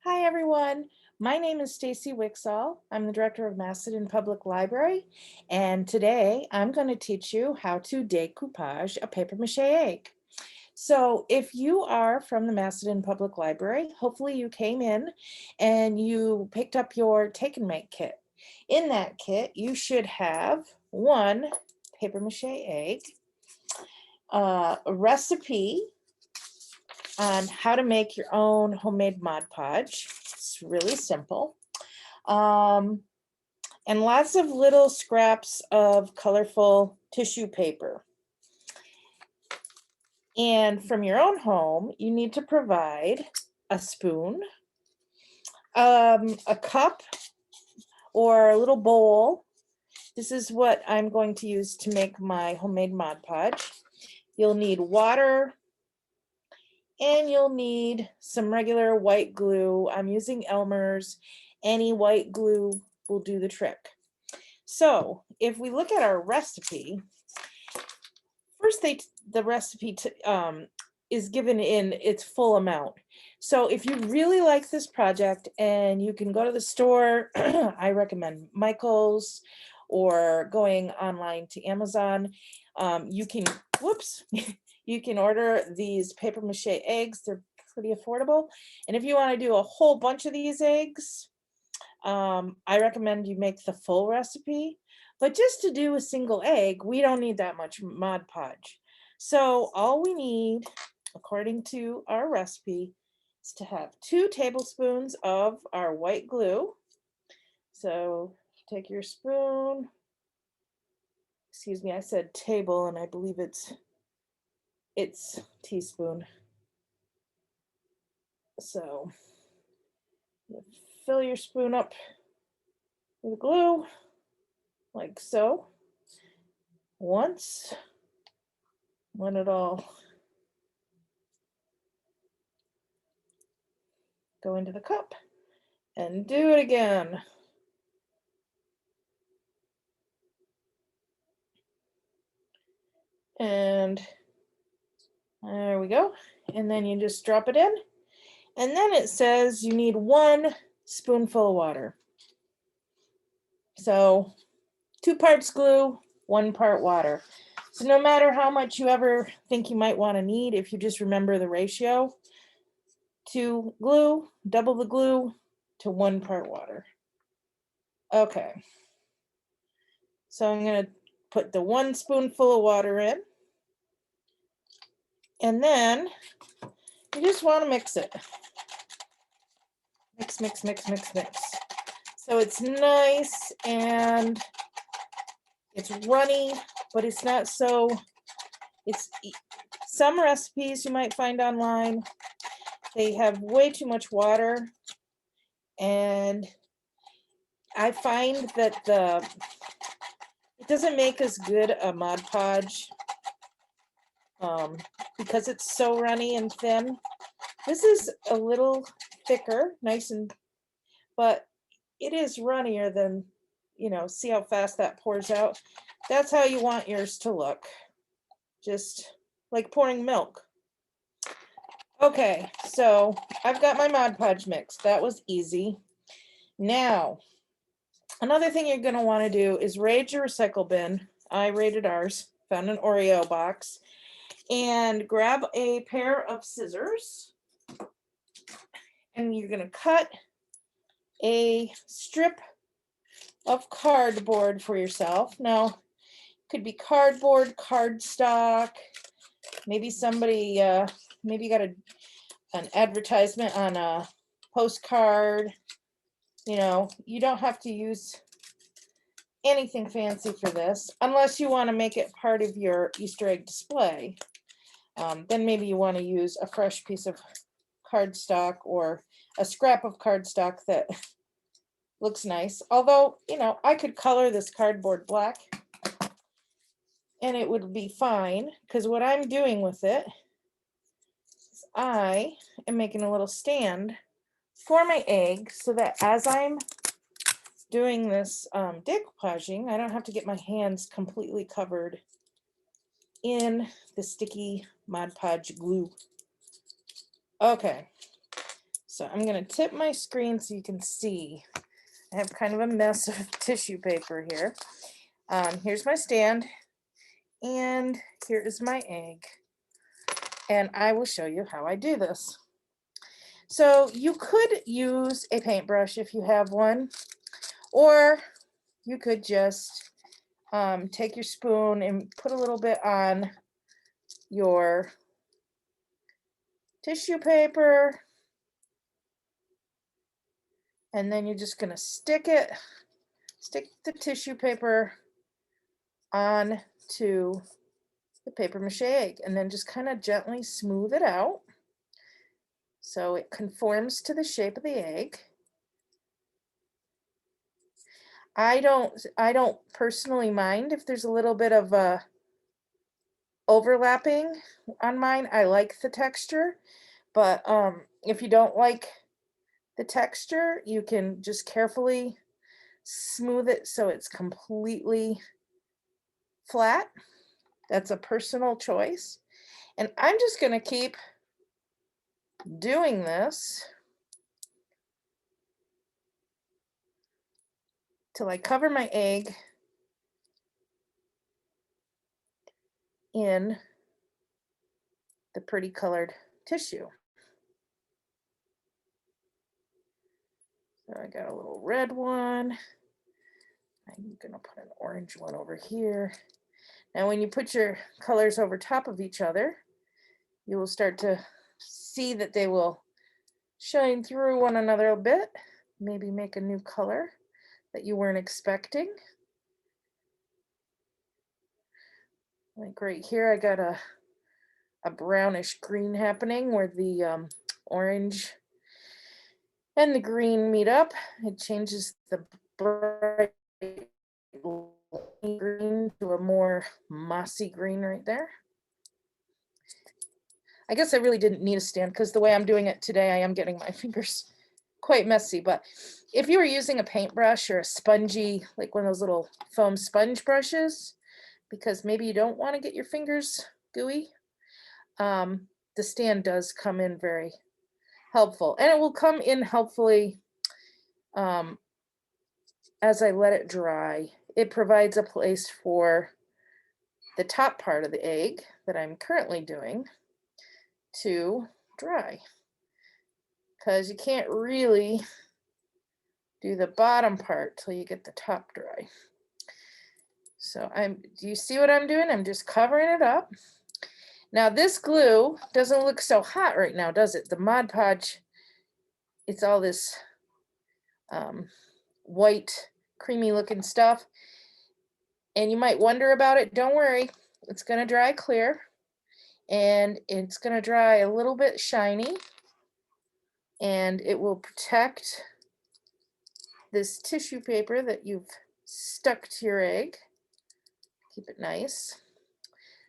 Hi, everyone. My name is Stacy Wixall. I'm the director of Macedon Public Library, and today I'm going to teach you how to decoupage a papier-mâché egg. So if you are from the Macedon Public Library, hopefully you came in and you picked up your Take and Make kit. In that kit, you should have one papier-mâché egg, a recipe on how to make your own homemade Mod Podge. It's really simple. And lots of little scraps of colorful tissue paper. And from your own home, you need to provide a spoon, a cup, or a little bowl. This is what I'm going to use to make my homemade Mod Podge. You'll need water, and you'll need some regular white glue. I'm using Elmer's. Any white glue will do the trick. So if we look at our recipe, first the recipe is given in its full amount. So if you really like this project and you can go to the store, I recommend Michael's or going online to Amazon. You can, you can order these papier-mâché eggs. They're pretty affordable. And if you want to do a whole bunch of these eggs, I recommend you make the full recipe. But just to do a single egg, we don't need that much Mod Podge. So all we need, according to our recipe, is to have 2 tablespoons of our white glue. So take your spoon. Excuse me, I said table, and I believe it's teaspoon. So fill your spoon up with glue, like so. Once, let it all go into the cup, and do it again. And there we go. And then you just drop it in. And then it says you need 1 spoonful of water. So 2 parts glue, 1 part water. So no matter how much you ever think you might want to need, if you just remember the ratio, 2 glue, double the glue to 1 part water. Okay. So I'm going to put the 1 spoonful of water in. And then you just want to mix it. Mix, mix, mix, mix, mix. So it's nice and it's runny, but it's not so, it's some recipes you might find online, they have way too much water, and I find that it doesn't make as good a Mod Podge because it's so runny and thin. This is a little thicker, nice and, but it is runnier than, see how fast that pours out. That's how you want yours to look. Just like pouring milk. Okay, so I've got my Mod Podge mixed. That was easy. Now, another thing you're going to want to do is raid your recycle bin. I raided ours, found an Oreo box, and grab a pair of scissors. And you're going to cut a strip of cardboard for yourself. Now, it could be cardboard, cardstock, maybe somebody, maybe you got an advertisement on a postcard. You don't have to use anything fancy for this, unless you want to make it part of your Easter egg display. Then maybe you want to use a fresh piece of cardstock or a scrap of cardstock that looks nice. Although, I could color this cardboard black and it would be fine, because what I'm doing with it is I am making a little stand for my egg so that as I'm doing this decoupaging, I don't have to get my hands completely covered in the sticky Mod Podge glue. Okay, so I'm gonna tip my screen so you can see. I have kind of a mess of tissue paper here. Here's my stand, and here is my egg. And I will show you how I do this. So you could use a paintbrush if you have one, or you could just take your spoon and put a little bit on your tissue paper, and then you're just gonna stick the tissue paper on to the papier-mâché egg, and then just kind of gently smooth it out so it conforms to the shape of the egg. I don't personally mind if there's a little bit of overlapping on mine. I like the texture, but if you don't like the texture, you can just carefully smooth it so it's completely flat. That's a personal choice. And I'm just going to keep doing this till I cover my egg in the pretty colored tissue. So I got a little red one. I'm gonna put an orange one over here. Now when you put your colors over top of each other, you will start to see that they will shine through one another a bit, maybe make a new color that you weren't expecting. Like right here, I got a brownish green happening where the orange and the green meet up. It changes the bright green to a more mossy green right there. I guess I really didn't need a stand because the way I'm doing it today, I am getting my fingers quite messy. But if you were using a paintbrush or a spongy, like one of those little foam sponge brushes, because maybe you don't want to get your fingers gooey, the stand does come in very helpful. And it will come in helpfully as I let it dry. It provides a place for the top part of the egg that I'm currently doing to dry, because you can't really do the bottom part till you get the top dry. So do you see what I'm doing? I'm just covering it up. Now this glue doesn't look so hot right now, does it? The Mod Podge, it's all this white, creamy looking stuff. And you might wonder about it. Don't worry, it's gonna dry clear, and it's gonna dry a little bit shiny, and it will protect this tissue paper that you've stuck to your egg. Keep it nice.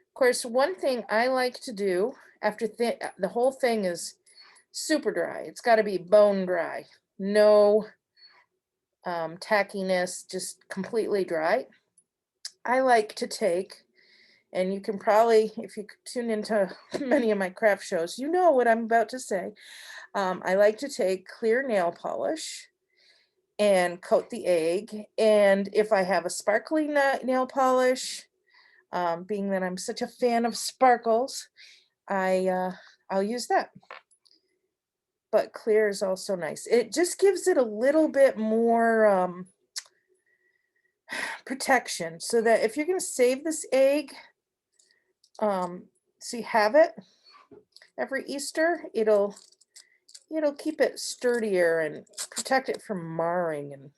Of course, one thing I like to do after the whole thing is super dry, it's got to be bone dry, no tackiness, just completely dry. I like to take, and you can probably, if you tune into many of my craft shows, you know what I'm about to say. I like to take clear nail polish and coat the egg. And if I have a sparkly nail polish, being that I'm such a fan of sparkles, I'll use that. But clear is also nice. It just gives it a little bit more protection, so that if you're going to save this egg, so you have it every Easter, it'll keep it sturdier and protect it from marring. And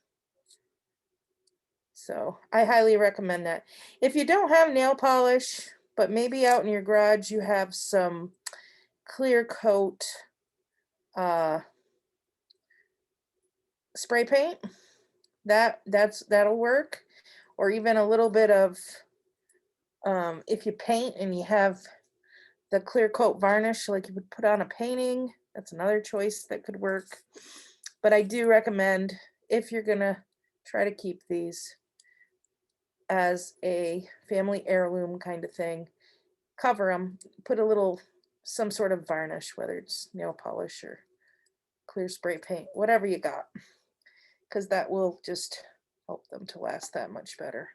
so I highly recommend that. If you don't have nail polish, but maybe out in your garage you have some clear coat spray paint, that'll work. Or even a little bit of if you paint and you have the clear coat varnish like you would put on a painting, that's another choice that could work. But I do recommend, if you're gonna try to keep these as a family heirloom kind of thing, cover them, put a little some sort of varnish, whether it's nail polish or clear spray paint, whatever you got, because that will just help them to last that much better.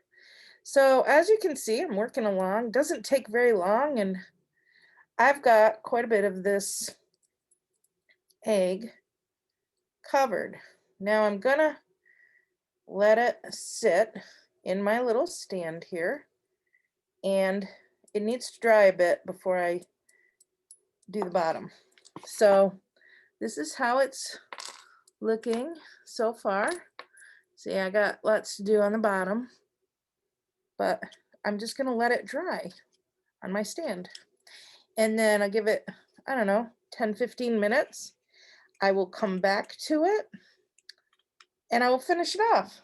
So as you can see, I'm working along. Doesn't take very long, and I've got quite a bit of this egg covered. Now I'm gonna let it sit in my little stand here, and it needs to dry a bit before I do the bottom. So this is how it's looking so far. See, I got lots to do on the bottom, but I'm just gonna let it dry on my stand. And then I give it, I don't know, 10-15 minutes. I will come back to it and I will finish it off.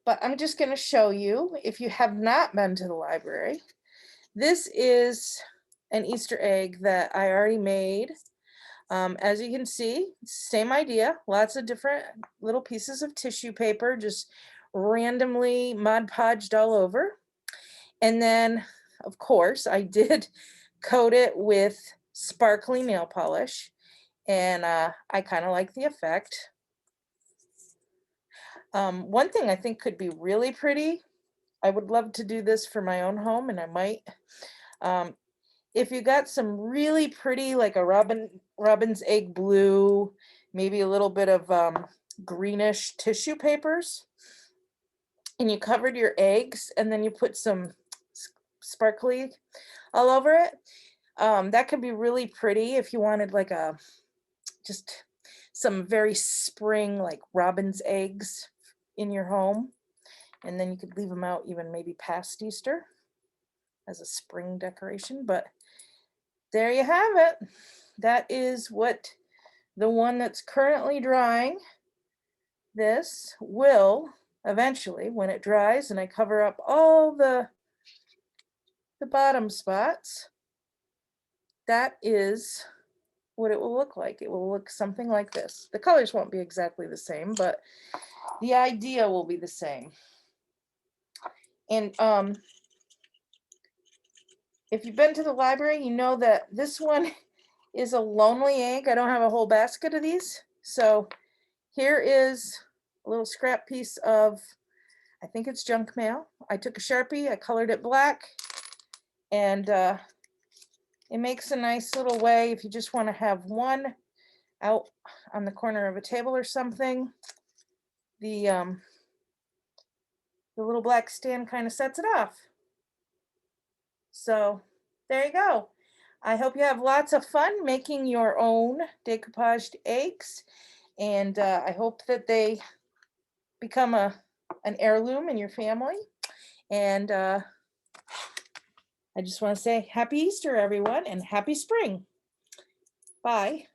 But I'm just gonna show you, if you have not been to the library, this is an Easter egg that I already made. As you can see, same idea, lots of different little pieces of tissue paper, just randomly Mod Podged all over. And then, of course, I did coat it with sparkly nail polish, and I kind of like the effect. One thing I think could be really pretty, I would love to do this for my own home, and I might. If you got some really pretty, like a robin's egg blue, maybe a little bit of greenish tissue papers, and you covered your eggs, and then you put some sparkly all over it, that could be really pretty if you wanted like a just some very spring, like robin's eggs in your home, and then you could leave them out even maybe past Easter as a spring decoration. But there you have it. That is what the one that's currently drying. This will eventually, when it dries and I cover up all the bottom spots, that is what it will look like. It will look something like this. The colors won't be exactly the same, but the idea will be the same. And if you've been to the library, you know that this one is a lonely egg. I don't have a whole basket of these. So here is a little scrap piece of, I think it's junk mail. I took a Sharpie, I colored it black, and it makes a nice little way if you just want to have one out on the corner of a table or something. The little black stand kind of sets it off. So there you go. I hope you have lots of fun making your own decoupaged eggs, and I hope that they become an heirloom in your family. And I just want to say happy Easter, everyone, and happy spring. Bye.